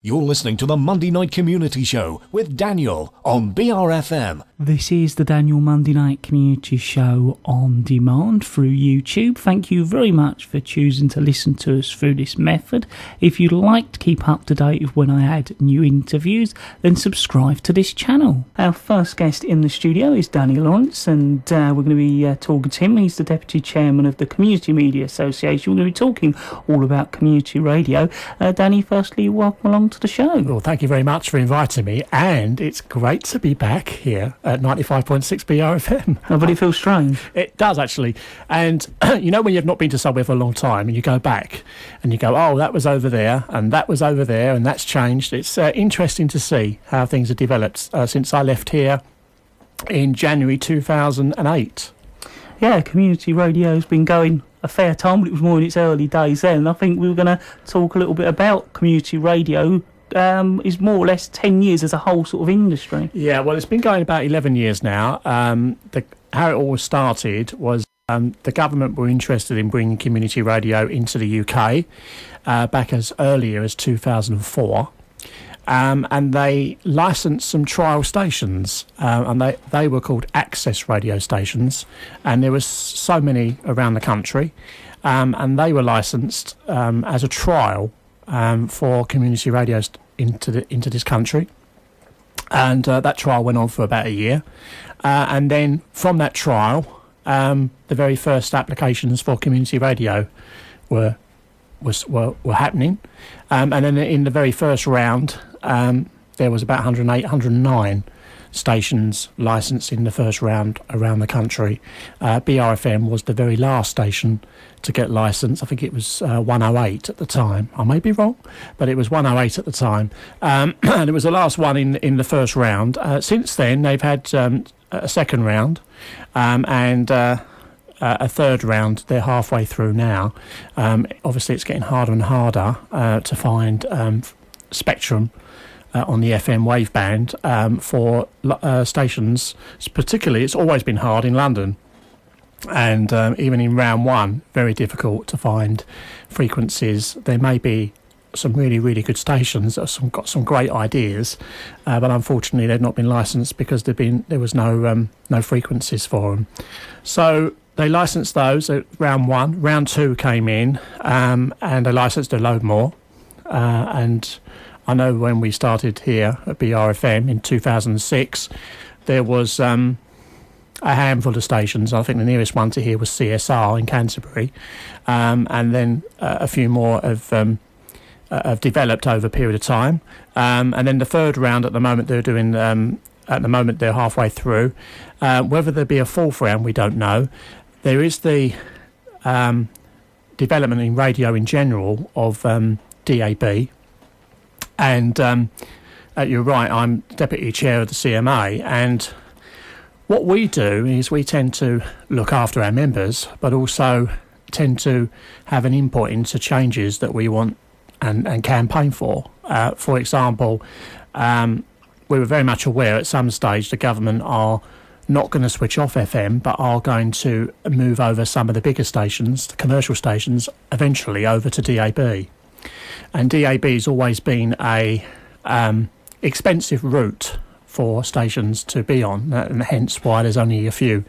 You're listening to the Monday Night Community Show with Daniel on BRFM. This is the Daniel Monday Night Community Show on demand through YouTube. Thank you very much for choosing to listen to us through this method. If you'd like to keep up to date with when I add new interviews, then subscribe to this channel. Our first guest in the studio is Danny Lawrence, and we're going to be talking to him. He's the Deputy Chairman of the Community Media Association. We're going to be talking all about community radio. Danny, firstly, welcome along to the show. Well, thank you very much for inviting me, and it's great to be back here at 95.6 BRFM. Oh, but it feels strange. It does, actually. And you know when you've not been to somewhere for a long time and you go back and you go, oh, that was over there and that was over there and that's changed. It's interesting to see how things have developed since I left here in January 2008. Yeah, community radio's been going a fair time, but it was more in its early days then. And I think we were going to talk a little bit about community radio. Is more or less 10 years as a whole sort of industry. Yeah, well, it's been going about 11 years now. How it all started was the government were interested in bringing community radio into the UK back as earlier as 2004. And they licensed some trial stations, and they were called access radio stations, and there was so many around the country, and they were licensed as a trial for community radios into this country, and that trial went on for about a year, and then from that trial, the very first applications for community radio were happening, and then in the very first round, there was about 108, 109 stations licensed in the first round around the country. BRFM was the very last station to get licensed. I think it was 108 at the time. I may be wrong, but it was 108 at the time. And it was the last one in the first round. Since then, they've had a second round and a third round. They're halfway through now. Obviously, it's getting harder and harder to find spectrum on the FM wave band for stations. Particularly, it's always been hard in London. And even in round one, very difficult to find frequencies. There may be some really, really good stations that have got some great ideas, but unfortunately they've not been licensed because there was no frequencies for them. So they licensed those at round one. Round two came in, and they licensed a load more. And I know when we started here at BRFM in 2006, there was a handful of stations. I think the nearest one to here was CSR in Canterbury, and then a few more have developed over a period of time. And then the third round at the moment they're doing. At the moment they're halfway through. Whether there be a fourth round, we don't know. There is the development in radio in general of DAB, and you're right. I'm deputy chair of the CMA, and what we do is we tend to look after our members, but also tend to have an input into changes that we want and campaign for. For example, we were very much aware at some stage the government are not going to switch off FM, but are going to move over some of the bigger stations, the commercial stations, eventually over to DAB. And DAB has always been a expensive route for stations to be on, and hence why there's only a few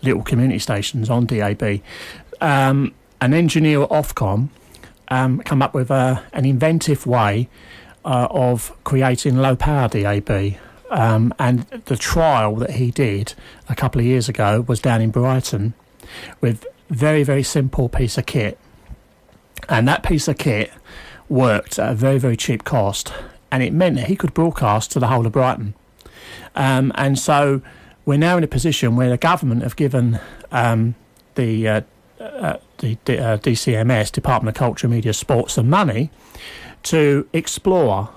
little community stations on DAB. An engineer at Ofcom come up with an inventive way of creating low-power DAB. And the trial that he did a couple of years ago was down in Brighton with very, very simple piece of kit. And that piece of kit worked at a very, very cheap cost, and it meant that he could broadcast to the whole of Brighton. And so we're now in a position where the government have given the DCMS, Department of Culture, Media, Sport, some money to explore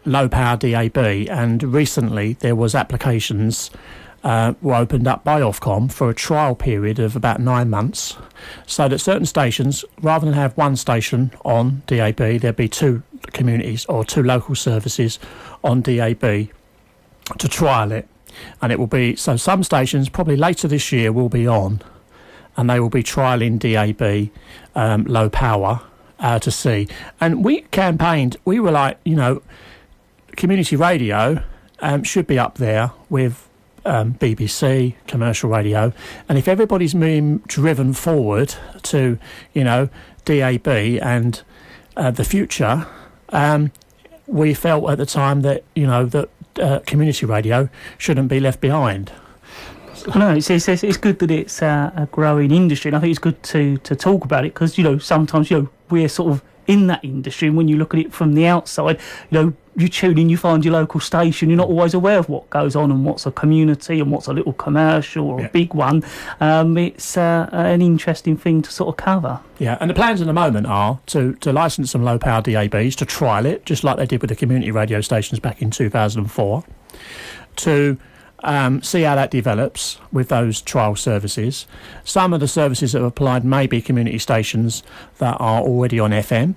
low-power DAB. And recently there was applications were opened up by Ofcom for a trial period of about 9 months, so that certain stations, rather than have one station on DAB, there'd be two communities or two local services on DAB to trial it. And it will be, so some stations probably later this year will be on, and they will be trialling DAB low power to see. And we campaigned, we were like, community radio should be up there with BBC, commercial radio. And if everybody's being driven forward to, DAB and the future, we felt at the time that, that community radio shouldn't be left behind. No, it's good that it's a growing industry, and I think it's good to talk about it because, sometimes, we're sort of in that industry, and when you look at it from the outside, you tune in, you find your local station, you're not always aware of what goes on and what's a community and what's a little commercial or a big one. It's an interesting thing to sort of cover. Yeah, and the plans at the moment are to licence some low-power DABs, to trial it, just like they did with the community radio stations back in 2004, to see how that develops with those trial services. Some of the services that have applied may be community stations that are already on FM.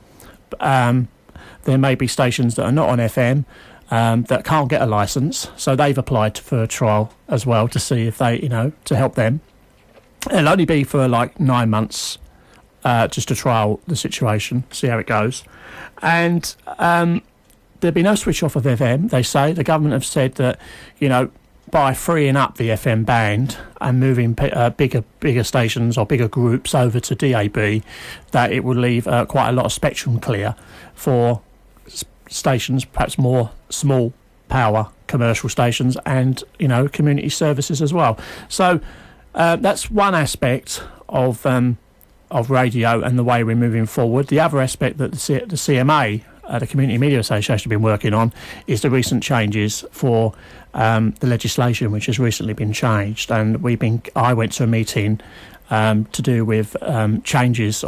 There may be stations that are not on FM that can't get a licence, so they've applied for a trial as well to see if they, to help them. It'll only be for like 9 months just to trial the situation, see how it goes. And there'll be no switch off of FM, they say. The government have said that, by freeing up the FM band and moving bigger stations or bigger groups over to DAB, that it would leave quite a lot of spectrum clear for stations, perhaps more small power commercial stations and, community services as well. So that's one aspect of radio and the way we're moving forward. The other aspect that the CMA, the Community Media Association, have been working on is the recent changes for the legislation, which has recently been changed. And I went to a meeting to do with changes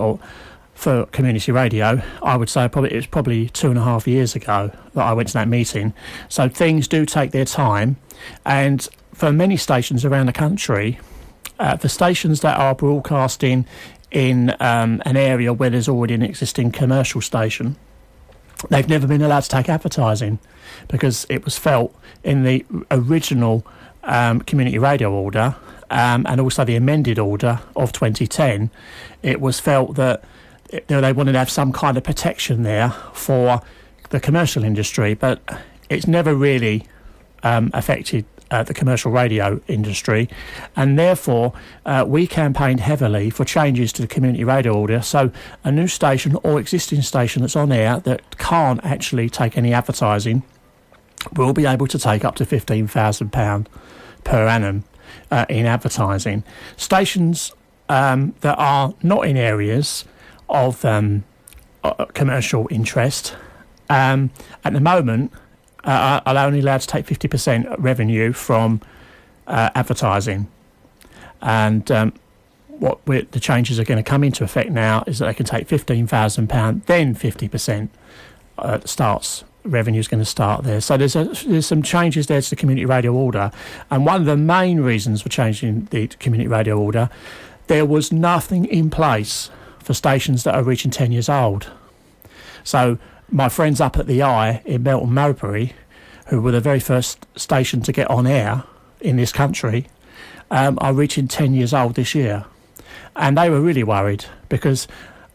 for community radio. I would say it was probably 2.5 years ago that I went to that meeting. So things do take their time. And for many stations around the country, the stations that are broadcasting in an area where there's already an existing commercial station, they've never been allowed to take advertising because it was felt in the original community radio order and also the amended order of 2010, it was felt that they wanted to have some kind of protection there for the commercial industry, but it's never really affected the commercial radio industry, and therefore we campaigned heavily for changes to the community radio order, so a new station or existing station that's on air that can't actually take any advertising will be able to take up to £15,000 per annum in advertising. Stations that are not in areas of commercial interest at the moment are only allowed to take 50% revenue from advertising. And the changes are going to come into effect now is that they can take £15,000, then 50% revenue is going to start there. So there's some changes there to the community radio order. And one of the main reasons for changing the community radio order, there was nothing in place for stations that are reaching 10 years old. So my friends up at the Eye in Melton Mowbray, who were the very first station to get on air in this country, are reaching 10 years old this year. And they were really worried because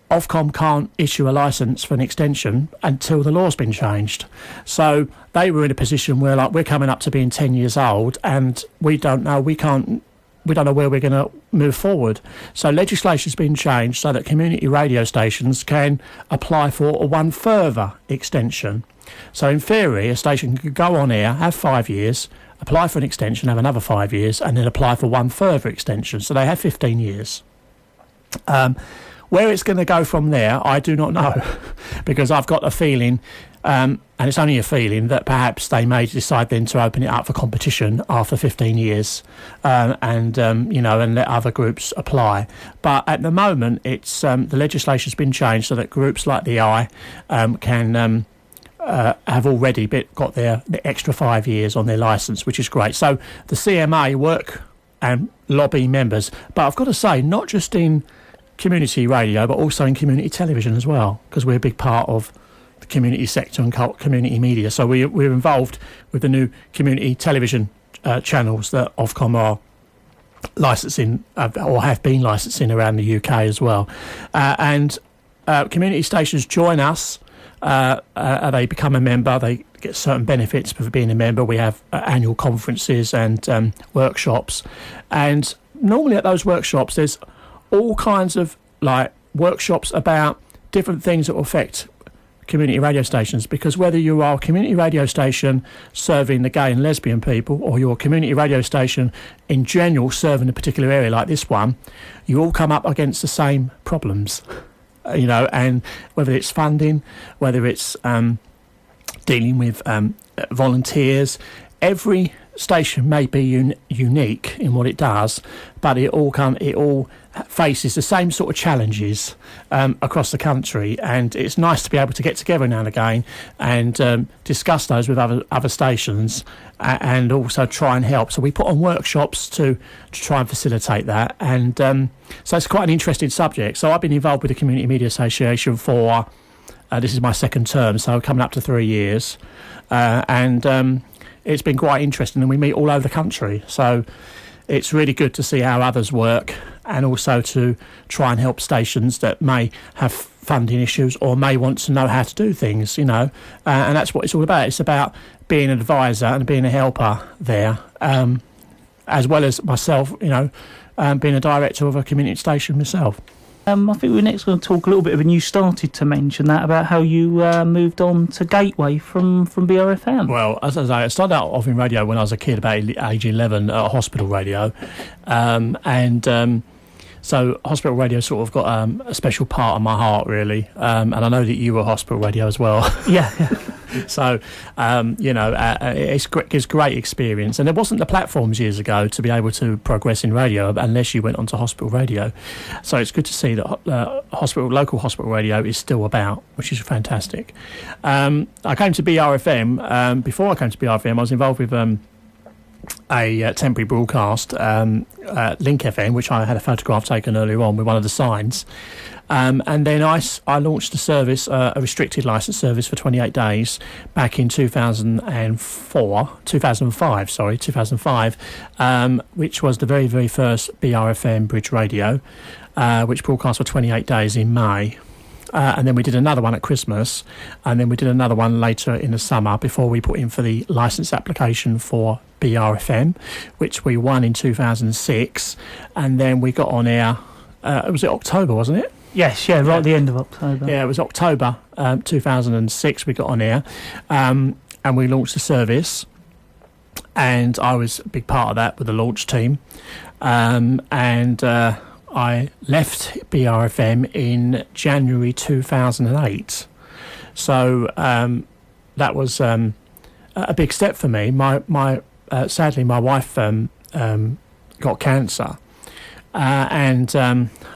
Ofcom can't issue a licence for an extension until the law's been changed. So they were in a position where we're coming up to being 10 years old and we don't know where we're going to move forward. So legislation's been changed so that community radio stations can apply for one further extension. So in theory, a station could go on air, have 5 years, apply for an extension, have another 5 years, and then apply for one further extension. So they have 15 years. Where it's going to go from there, I do not know, because I've got a feeling, and it's only a feeling, that perhaps they may decide then to open it up for competition after 15 years and let other groups apply. But at the moment, it's the legislation's been changed so that groups like the Eye can have already got the extra 5 years on their licence, which is great. So the CMA work and lobby members, but I've got to say, not just in community radio, but also in community television as well, because we're a big part of the community sector and community media. So we're involved with the new community television channels that Ofcom are licensing or have been licensing around the UK as well. And community stations join us. They become a member. They get certain benefits for being a member. We have annual conferences and workshops, and normally at those workshops there's all kinds of like workshops about different things that will affect community radio stations, because whether you are a community radio station serving the gay and lesbian people, or you're a community radio station in general serving a particular area like this one, you all come up against the same problems, and whether it's funding, whether it's dealing with volunteers. Every station may be unique in what it does, but it all faces the same sort of challenges across the country, and it's nice to be able to get together now and again and discuss those with other stations and also try and help. So we put on workshops to try and facilitate that, and so it's quite an interesting subject. So I've been involved with the Community Media Association for this is my second term, so coming up to 3 years, and it's been quite interesting, and we meet all over the country. So it's really good to see how others work, and also to try and help stations that may have funding issues or may want to know how to do things, and that's what it's all about. It's about being an advisor and being a helper there, as well as myself, being a director of a community station myself. I think we're next going to talk a little bit, and you started to mention that about how you moved on to Gateway from BRFM. Well, as I say, I started out off in radio when I was a kid, about age 11, at hospital radio, so hospital radio sort of got a special part of my heart, really, and I know that you were hospital radio as well. Yeah. So, it's great experience. And there wasn't the platforms years ago to be able to progress in radio unless you went onto hospital radio. So it's good to see that local hospital radio is still about, which is fantastic. I came to BRFM. Before I came to BRFM, I was involved with a temporary broadcast, Link FM, which I had a photograph taken earlier on with one of the signs. And then I launched a service, a restricted licence service for 28 days back in 2005, which was the very, very first BRFM Bridge Radio, which broadcast for 28 days in May. And then we did another one at Christmas, and then we did another one later in the summer before we put in for the licence application for BRFM, which we won in 2006, and then we got on air, was it October, wasn't it? Yes, yeah, right at the end of October. Yeah, it was October 2006 we got on air, and we launched the service, and I was a big part of that with the launch team, and I left BRFM in January 2008. So that was a big step for me. Sadly, my wife got cancer, and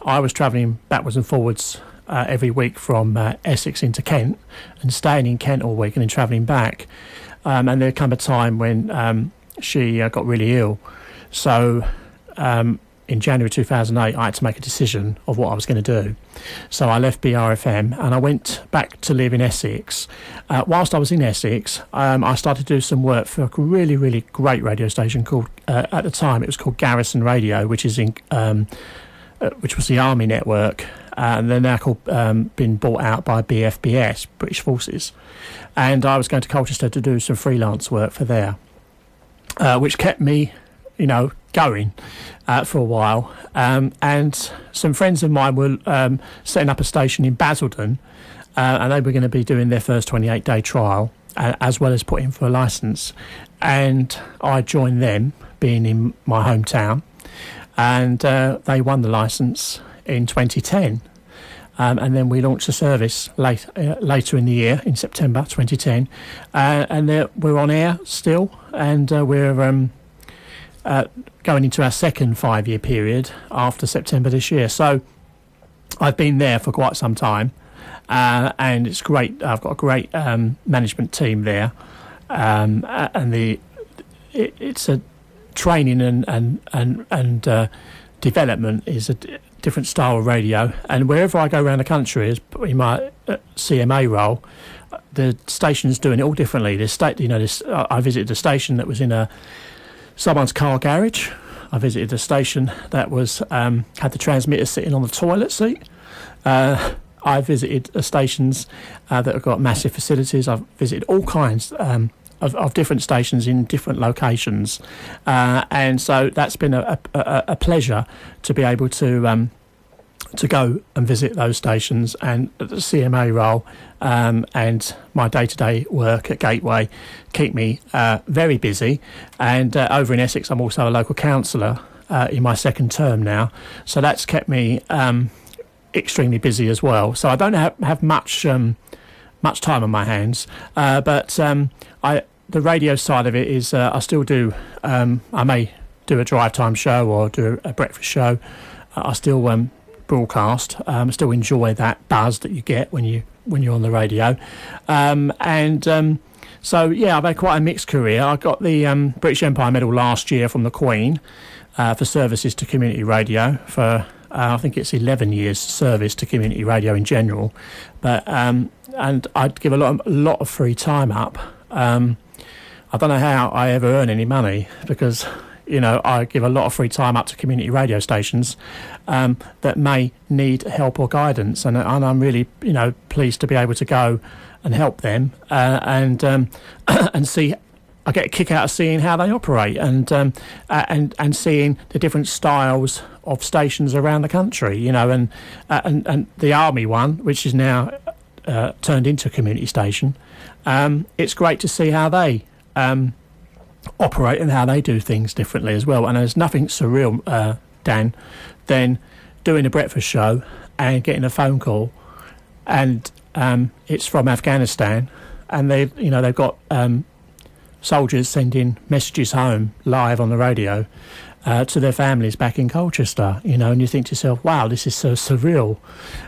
I was travelling backwards and forwards every week from Essex into Kent, and staying in Kent all week and then travelling back. And there came a time when she got really ill. So in January 2008, I had to make a decision of what I was going to do. So I left BRFM and I went back to live in Essex. Whilst I was in Essex, I started to do some work for a really, really great radio station called, at the time, it was called Garrison Radio, which was the Army network. And they're now been bought out by BFBS, British Forces. And I was going to Colchester to do some freelance work for there, which kept me, going for a while. And some friends of mine were setting up a station in Basildon, and they were going to be doing their first 28-day trial, as well as putting for a licence. And I joined them, being in my hometown, and they won the licence in 2010. And then we launched the service later in the year, in September 2010. And we're on air still, and we're going into our second 5-year period after September this year. So I've been there for quite some time, and it's great. I've got a great management team there, and it's a training and development is a different style of radio. And wherever I go around the country, in my CMA role, the station's doing it all differently. I visited a station that was in someone's car garage. I visited a station that was had the transmitter sitting on the toilet seat. I I've visited stations that have got massive facilities. I've visited all kinds of different stations in different locations, and so that's been a pleasure to be able to go and visit those stations. And the CMA role and my day-to-day work at Gateway keep me very busy. And over in Essex, I'm also a local councillor in my second term now, so that's kept me extremely busy as well. So I don't have much time on my hands, but the radio side of it is I still do. I may do a drive time show or do a breakfast show. I still broadcast. Still enjoy that buzz that you get when you're on the radio, so yeah, I've had quite a mixed career. I got the British Empire Medal last year from the Queen for services to community radio for I think it's 11 years service to community radio in general, but and I'd give a lot of free time up. I don't know how I ever earn any money because, I give a lot of free time up to community radio stations that may need help or guidance, and I'm really, pleased to be able to go and help them and see. I get a kick out of seeing how they operate and seeing the different styles of stations around the country, and the Army one, which is now turned into a community station. It's great to see how they operate and how they do things differently as well. And there's nothing surreal, Dan, than doing a breakfast show and getting a phone call, and it's from Afghanistan, and they've got soldiers sending messages home live on the radio to their families back in Colchester, and you think to yourself, wow, this is so surreal,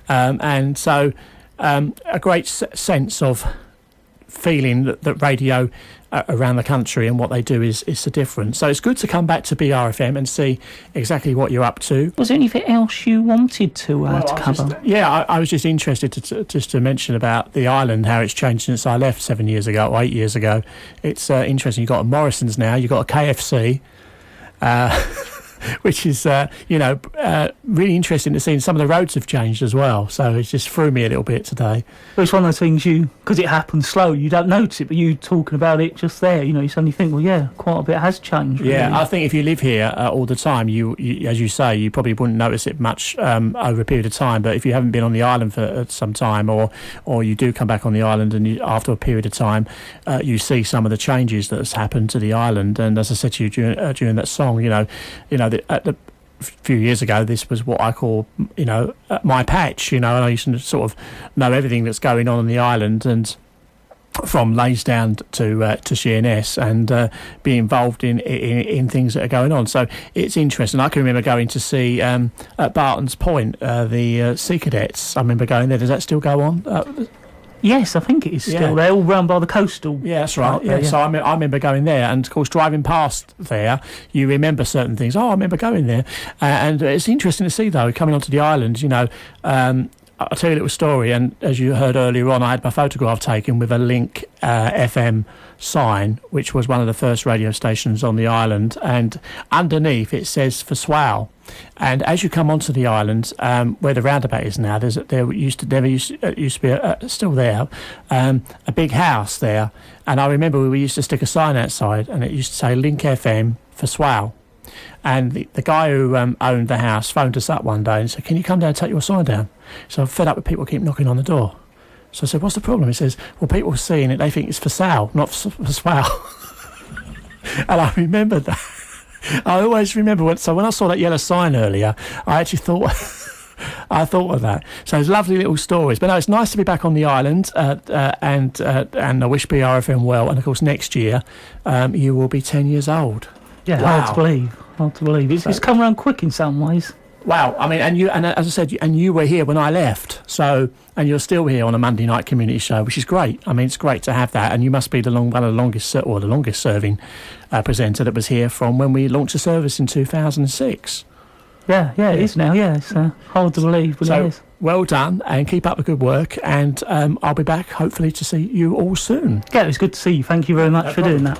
and so a great sense of feeling that radio around the country and what they do is the difference. So it's good to come back to BRFM and see exactly what you're up to. Was there anything else you wanted to cover? I was just interested to mention about the island, how it's changed since I left 7 years ago or 8 years ago. It's interesting. You've got a Morrison's now, you've got a KFC, which is, really interesting to see. And some of the roads have changed as well. So it just threw me a little bit today. Well, it's one of those things because it happens slow, you don't notice it, but you talking about it just there, you suddenly think, well, yeah, quite a bit has changed. Really. Yeah, I think if you live here all the time, you as you say, you probably wouldn't notice it much over a period of time. But if you haven't been on the island for some time, or you do come back on the island and after a period of time, you see some of the changes that has happened to the island. And as I said to you during that song, a few years ago, this was what I call, my patch, and I used to sort of know everything that's going on the island, and from Laysdown to Sheerness, and be involved in things that are going on. So it's interesting. I can remember going to see at Barton's Point the Sea Cadets. I remember going there. Does that still go on? Yes, I think it is still. They're all run by the coastal. Yeah, that's right. Yeah. So I remember going there, and of course driving past there, you remember certain things. Oh, I remember going there, and it's interesting to see though coming onto the island. I'll tell you a little story, and as you heard earlier on, I had my photograph taken with a Link FM sign, which was one of the first radio stations on the island, and underneath it says for Swale. And as you come onto the island, where the roundabout is now, there used to be still there, a big house there, and I remember we used to stick a sign outside, and it used to say Link FM for Swale. And the guy who owned the house phoned us up one day and said, "Can you come down and take your sign down?" So I'm fed up with people keep knocking on the door. So I said, "What's the problem?" He says, "Well, people are seeing it, they think it's for sale, not for swale." And I remember that. I always remember when I saw that yellow sign earlier, I actually thought of that. So it's lovely little stories. But no, it's nice to be back on the island, and I wish BRFM well. And of course, next year you will be 10 years old. Yeah, wow. Hard to believe. It's come around quick in some ways. Wow, I mean, and as I said, you were here when I left, and you're still here on a Monday night community show, which is great. I mean, it's great to have that, and you must be one of the longest serving presenter that was here from when we launched the service in 2006. Yeah, it is now. Yeah, it's hard to believe, but it is. Well done, and keep up the good work, and I'll be back hopefully to see you all soon. Yeah, it was good to see you. Thank you very much for doing that.